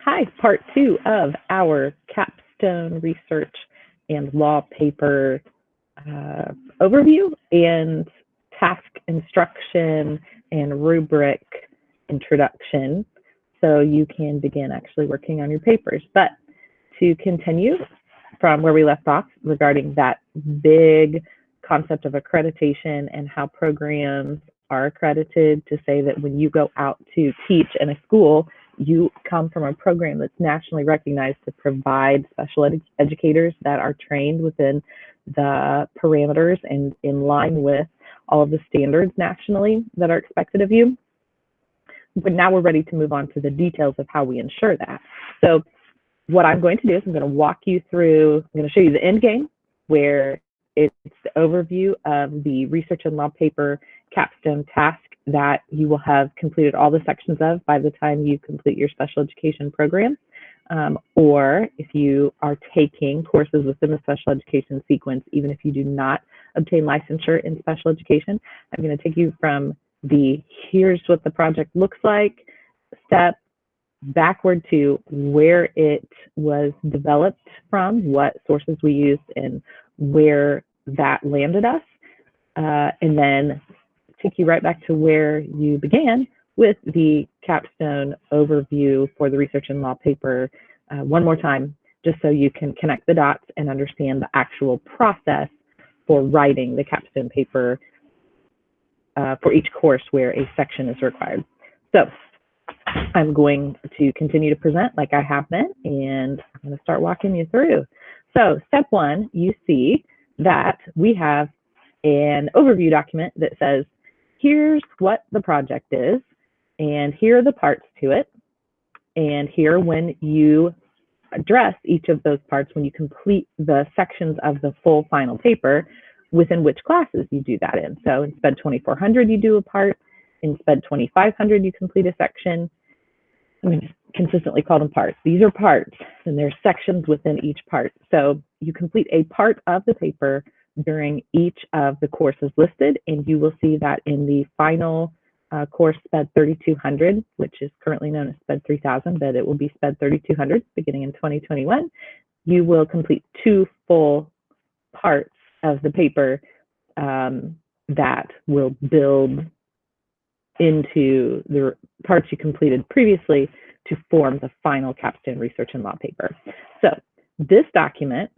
Hi, part two of our Capstone research and law paper overview and task instruction and rubric introduction. So you can begin actually working on your papers. But to continue from where we left off regarding that big concept of accreditation and how programs are accredited, to say that when you go out to teach in a school, you come from a program that's nationally recognized to provide special educators that are trained within the parameters and in line with all of the standards nationally that are expected of you. But now we're ready to move on to the details of how we ensure that. So what I'm going to do is I'm going to walk you through, I'm going to show you the end game, where it's the overview of the research and law paper capstone task that you will have completed all the sections of by the time you complete your special education program. Or if you are taking courses within the special education sequence, even if you do not obtain licensure in special education, I'm going to take you from the here's what the project looks like step backward to where it was developed from, what sources we used, and where that landed us, and then take you right back to where you began with the capstone overview for the research and law paper one more time, just so you can connect the dots and understand the actual process for writing the capstone paper for each course where a section is required. So I'm going to continue to present like I have been, and I'm going to start walking you through. So step one, you see that we have an overview document that says, here's what the project is, and here are the parts to it, and here when you address each of those parts, when you complete the sections of the full final paper, within which classes you do that in. So in SPED 2400, you do a part. In SPED 2500, you complete a section. I'm going to consistently call them parts. These are parts, and there's sections within each part. So you complete a part of the paper during each of the courses listed, and you will see that in the final course, SPED 3200, which is currently known as SPED 3000, but it will be SPED 3200 beginning in 2021. You will complete two full parts of the paper that will build into the parts you completed previously to form the final capstone research and law paper. So this document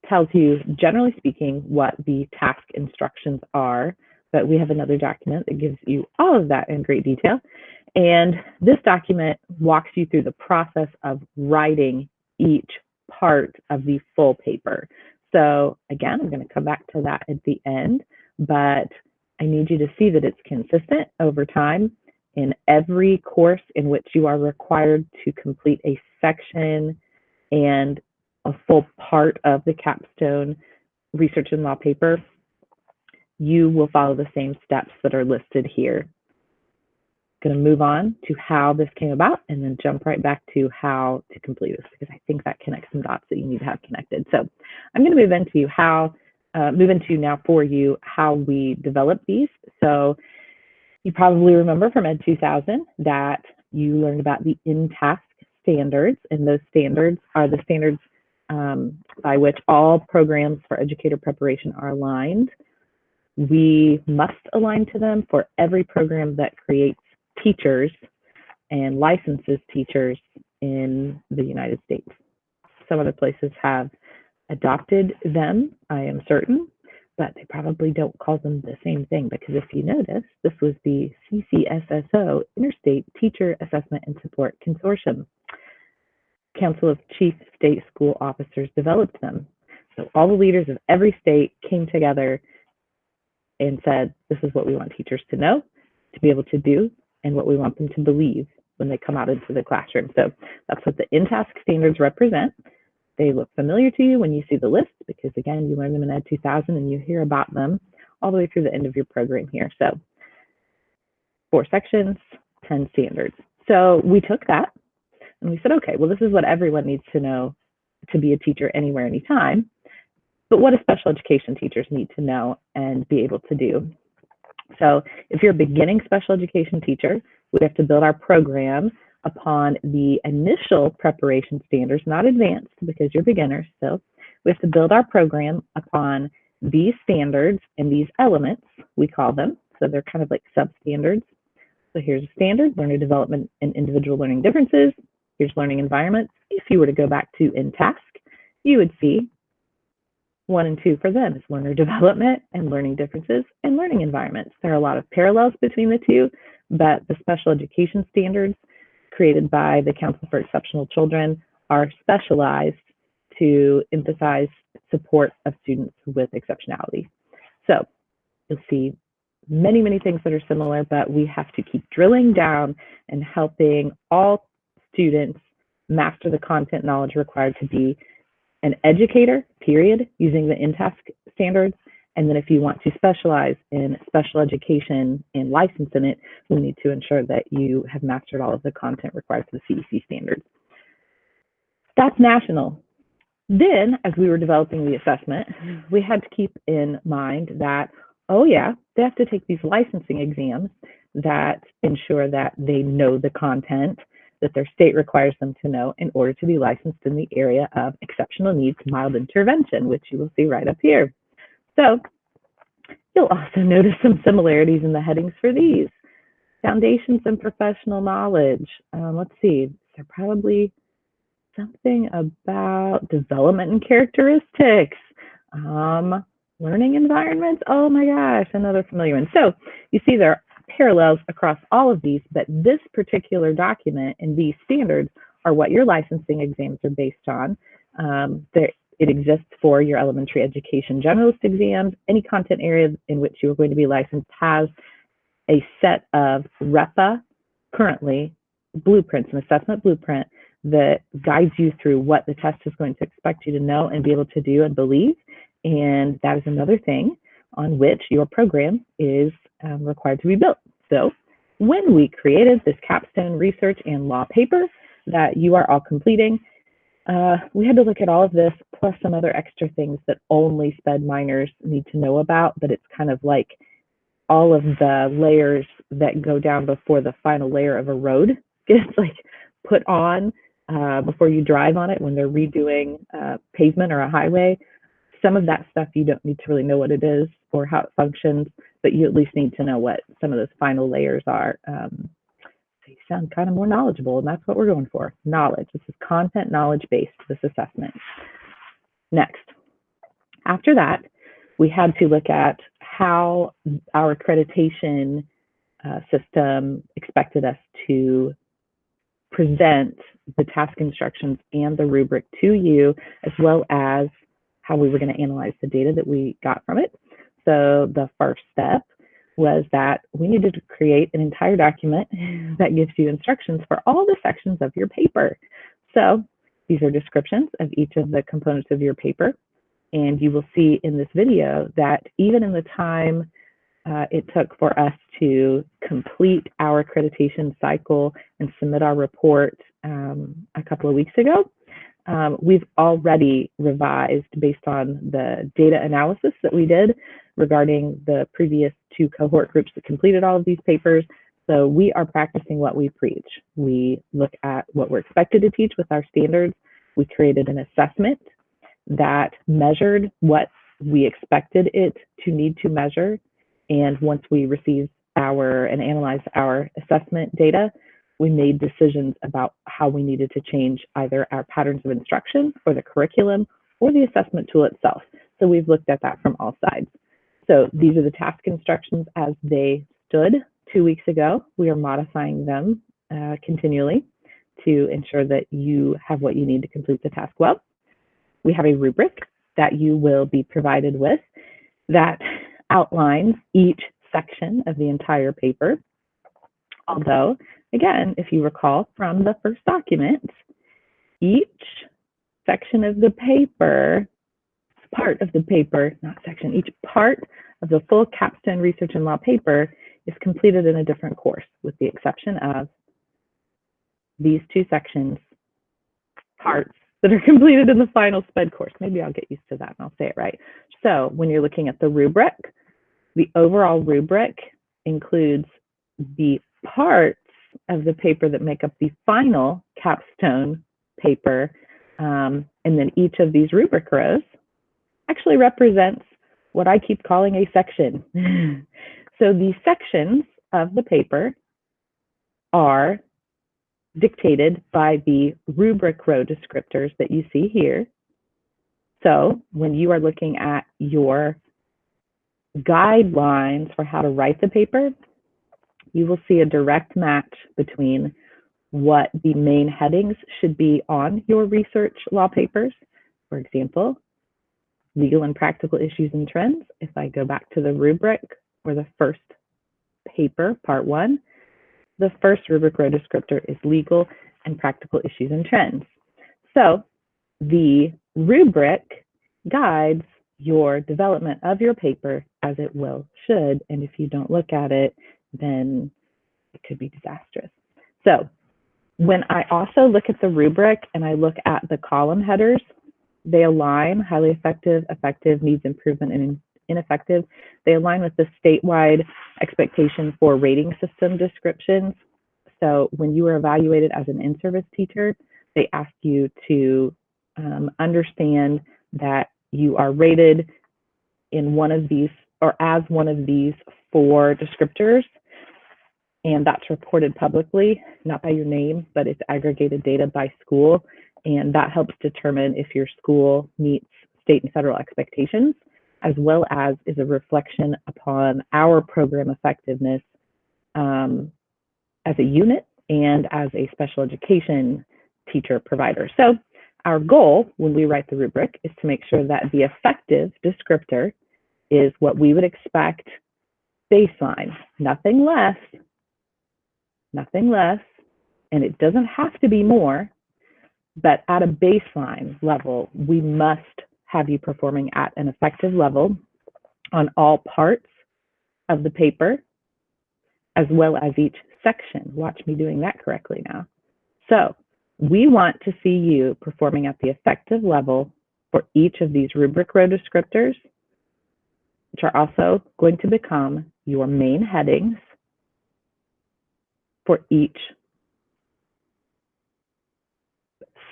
tells you, generally speaking, what the task instructions are, but we have another document that gives you all of that in great detail. And this document walks you through the process of writing each part of the full paper. So again, I'm going to come back to that at the end, but I need you to see that it's consistent over time in every course in which you are required to complete a section and a full part of the capstone research and law paper. You will follow the same steps that are listed here. I'm going to move on to how this came about and then jump right back to how to complete this, because I think that connects some dots that you need to have connected. So I'm going to move into now for you how we develop these. So you probably remember from Ed 2000 that you learned about the in-task standards, and those standards are the standards by which all programs for educator preparation are aligned. We must align to them for every program that creates teachers and licenses teachers in the United States. Some other places have adopted them, I am certain, but they probably don't call them the same thing, because if you notice, this was the CCSSO, Interstate Teacher Assessment and Support Consortium. Council of Chief State School Officers developed them. So all the leaders of every state came together and said, this is what we want teachers to know, to be able to do, and what we want them to believe when they come out into the classroom. So that's what the in-task standards represent. They look familiar to you when you see the list, because again, you learn them in Ed 2000 and you hear about them all the way through the end of your program here. So 4 sections, 10 standards. So we took that and we said, okay, well, this is what everyone needs to know to be a teacher anywhere, anytime. But what do special education teachers need to know and be able to do? So if you're a beginning special education teacher, we have to build our program upon the initial preparation standards, not advanced because you're beginners still. We have to build our program upon these standards and these elements, we call them. So they're kind of like substandards. So here's a standard, learner development and individual learning differences. Here's learning environments. If you were to go back to in task, you would see 1 and 2 for them is learner development and learning differences and learning environments. There are a lot of parallels between the two, but the special education standards created by the Council for Exceptional Children are specialized to emphasize support of students with exceptionality. So you'll see many, many things that are similar, but we have to keep drilling down and helping all students master the content knowledge required to be an educator, period, using the in-task standards. And then if you want to specialize in special education and license in it, we need to ensure that you have mastered all of the content required for the CEC standards. That's national. Then, as we were developing the assessment, we had to keep in mind that, oh yeah, they have to take these licensing exams that ensure that they know the content that their state requires them to know in order to be licensed in the area of exceptional needs mild intervention, which you will see right up here. So you'll also notice some similarities in the headings for these. Foundations and professional knowledge. Let's see, they're probably something about development and characteristics. Learning environments, oh my gosh, another familiar one. So you see there are parallels across all of these, but this particular document and these standards are what your licensing exams are based on. It exists for your elementary education generalist exams. Any content area in which you are going to be licensed has a set of REPA, currently, blueprints, an assessment blueprint that guides you through what the test is going to expect you to know and be able to do and believe. And that is another thing on which your program is required to be built. So when we created this capstone research and law paper that you are all completing, we had to look at all of this plus some other extra things that only SPED minors need to know about, but it's kind of like all of the layers that go down before the final layer of a road gets like put on before you drive on it when they're redoing pavement or a highway. Some of that stuff you don't need to really know what it is or how it functions, but you at least need to know what some of those final layers are. So you sound kind of more knowledgeable, and that's what we're going for, knowledge. This is content knowledge-based, this assessment. Next, after that, we had to look at how our accreditation system expected us to present the task instructions and the rubric to you, as well as how we were going to analyze the data that we got from it. So the first step was that we needed to create an entire document that gives you instructions for all the sections of your paper. So these are descriptions of each of the components of your paper. And you will see in this video that even in the time it took for us to complete our accreditation cycle and submit our report a couple of weeks ago, we've already revised based on the data analysis that we did regarding the previous 2 cohort groups that completed all of these papers. So we are practicing what we preach. We look at what we're expected to teach with our standards. We created an assessment that measured what we expected it to need to measure. And once we received and analyzed our assessment data, we made decisions about how we needed to change either our patterns of instruction or the curriculum or the assessment tool itself. So we've looked at that from all sides. So these are the task instructions as they stood 2 weeks ago. We are modifying them continually to ensure that you have what you need to complete the task well. We have a rubric that you will be provided with that outlines each section of the entire paper. Although, again, if you recall from the first document, each section of the paper, part of the paper, not section, each part of the full capstone research and law paper is completed in a different course, with the exception of these 2 sections, parts that are completed in the final SPED course. Maybe I'll get used to that and I'll say it right. So when you're looking at the rubric, the overall rubric includes the parts of the paper that make up the final capstone paper, and then each of these rubric rows actually represents what I keep calling a section. So the sections of the paper are dictated by the rubric row descriptors that you see here. So when you are looking at your guidelines for how to write the paper, you will see a direct match between what the main headings should be on your research law papers. For example, legal and practical issues and trends. If I go back to the rubric or the first paper, part 1, the first rubric row descriptor is legal and practical issues and trends. So the rubric guides your development of your paper as it should, and if you don't look at it, then it could be disastrous. So when I also look at the rubric and I look at the column headers, they align: highly effective, effective, needs improvement, and ineffective. They align with the statewide expectation for rating system descriptions. So when you are evaluated as an in-service teacher, they ask you to understand that you are rated in one of these or as one of these 4 descriptors, and that's reported publicly, not by your name, but it's aggregated data by school, and that helps determine if your school meets state and federal expectations, as well as is a reflection upon our program effectiveness as a unit and as a special education teacher provider. So our goal when we write the rubric is to make sure that the effective descriptor is what we would expect baseline, nothing less, and it doesn't have to be more, but at a baseline level, we must have you performing at an effective level on all parts of the paper, as well as each section. Watch me doing that correctly now. So we want to see you performing at the effective level for each of these rubric row descriptors, which are also going to become your main headings for each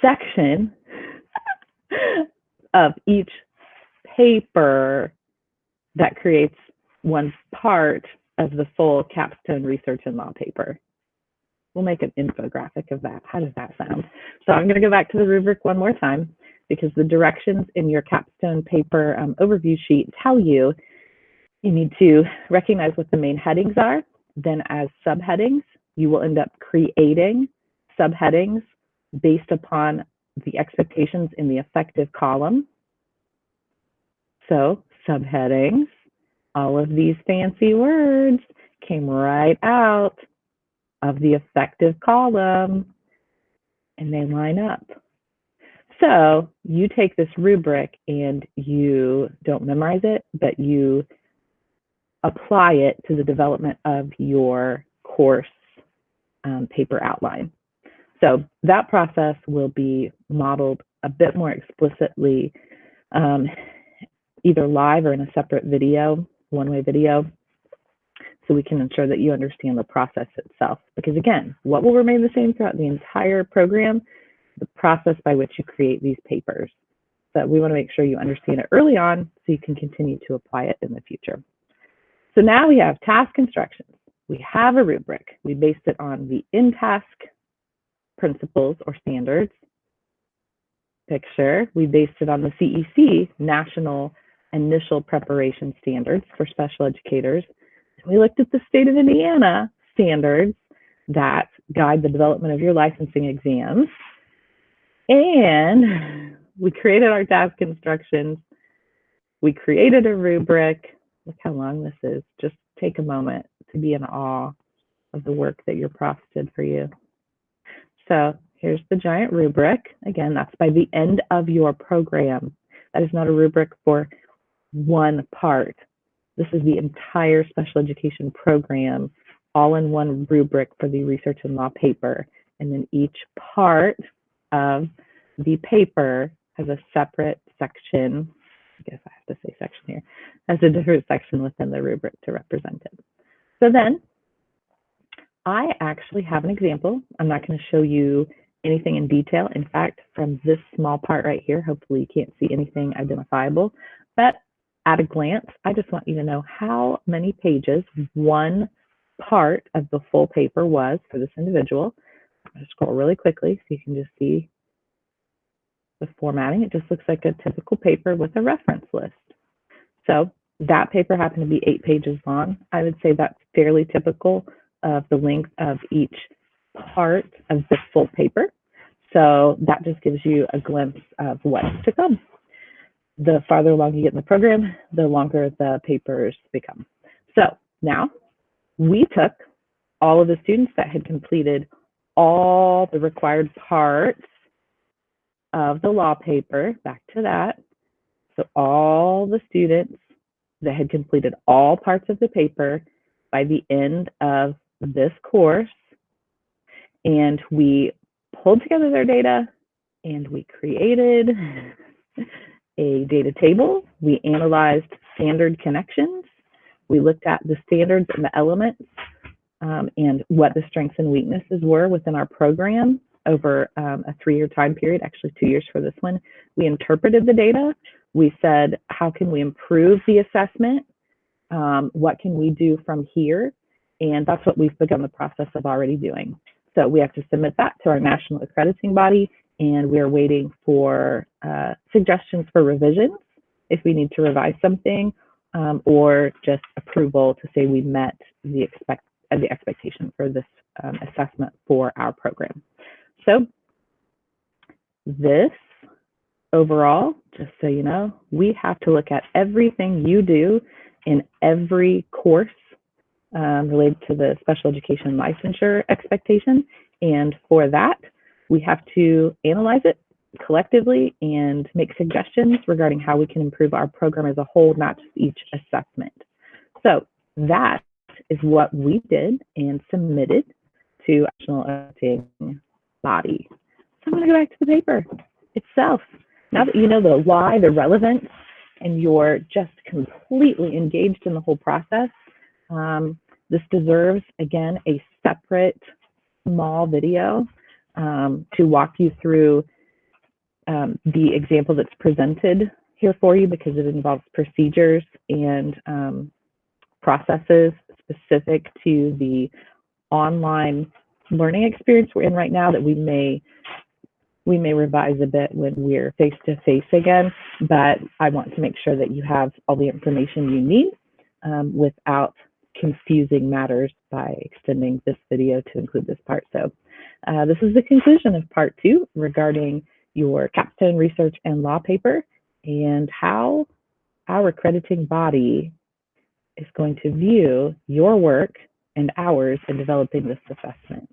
section of each paper that creates one part of the full capstone research and law paper. We'll make an infographic of that. How does that sound? So I'm going to go back to the rubric one more time, because the directions in your capstone paper overview sheet tell you need to recognize what the main headings are. Then as subheadings, you will end up creating subheadings based upon the expectations in the effective column. So subheadings, all of these fancy words came right out of the effective column, and they line up. So you take this rubric and you don't memorize it, but you apply it to the development of your course paper outline. So that process will be modeled a bit more explicitly, either live or in a separate video, one-way video, so we can ensure that you understand the process itself. Because again, what will remain the same throughout the entire program? The process by which you create these papers. So we want to make sure you understand it early on so you can continue to apply it in the future. So now we have task instructions. We have a rubric. We based it on the in-task principles or standards. Picture, we based it on the CEC, National Initial Preparation Standards for Special Educators. We looked at the state of Indiana standards that guide the development of your licensing exams. And we created our task instructions. We created a rubric. Look how long this is. Just take a moment to be in awe of the work that your prof did for you. So here's the giant rubric. Again, that's by the end of your program. That is not a rubric for one part. This is the entire special education program, all in one rubric for the research and law paper. And then each part of the paper has a separate section. I guess I have to say section here, has a different section within the rubric to represent it. So then I actually have an example. I'm not going to show you anything in detail. In fact, from this small part right here, hopefully you can't see anything identifiable, but at a glance, I just want you to know how many pages one part of the full paper was for this individual. I'm going to scroll really quickly so you can just see the formatting. It just looks like a typical paper with a reference list. So that paper happened to be 8 pages long. I would say that's fairly typical of the length of each part of the full paper. So that just gives you a glimpse of what's to come. The farther along you get in the program, the longer the papers become. So now we took all of the students that had completed all the required parts of the law paper, back to that. So all the students that had completed all parts of the paper by the end of this course, and we pulled together their data and we created a data table. We analyzed standard connections. We looked at the standards and the elements and what the strengths and weaknesses were within our program over a 3-year time period, actually 2 years for this one. We interpreted the data. We said, how can we improve the assessment? What can we do from here? And that's what we've begun the process of already doing. So we have to submit that to our national accrediting body, and we're waiting for suggestions for revisions if we need to revise something, or just approval to say we met the expectation for this assessment for our program. So this overall, just so you know, we have to look at everything you do in every course related to the special education licensure expectation. And for that, we have to analyze it collectively and make suggestions regarding how we can improve our program as a whole, not just each assessment. So that is what we did and submitted to national accrediting body. So I'm going to go back to the paper itself. Now that you know the why, the relevance, and you're just completely engaged in the whole process, this deserves, again, a separate small video to walk you through the example that's presented here for you, because it involves procedures and processes specific to the online learning experience we're in right now that we may revise a bit when we're face-to-face again, but I want to make sure that you have all the information you need without confusing matters by extending this video to include this part. So this is the conclusion of part 2 regarding your capstone research and law paper and how our accrediting body is going to view your work and ours in developing this assessment.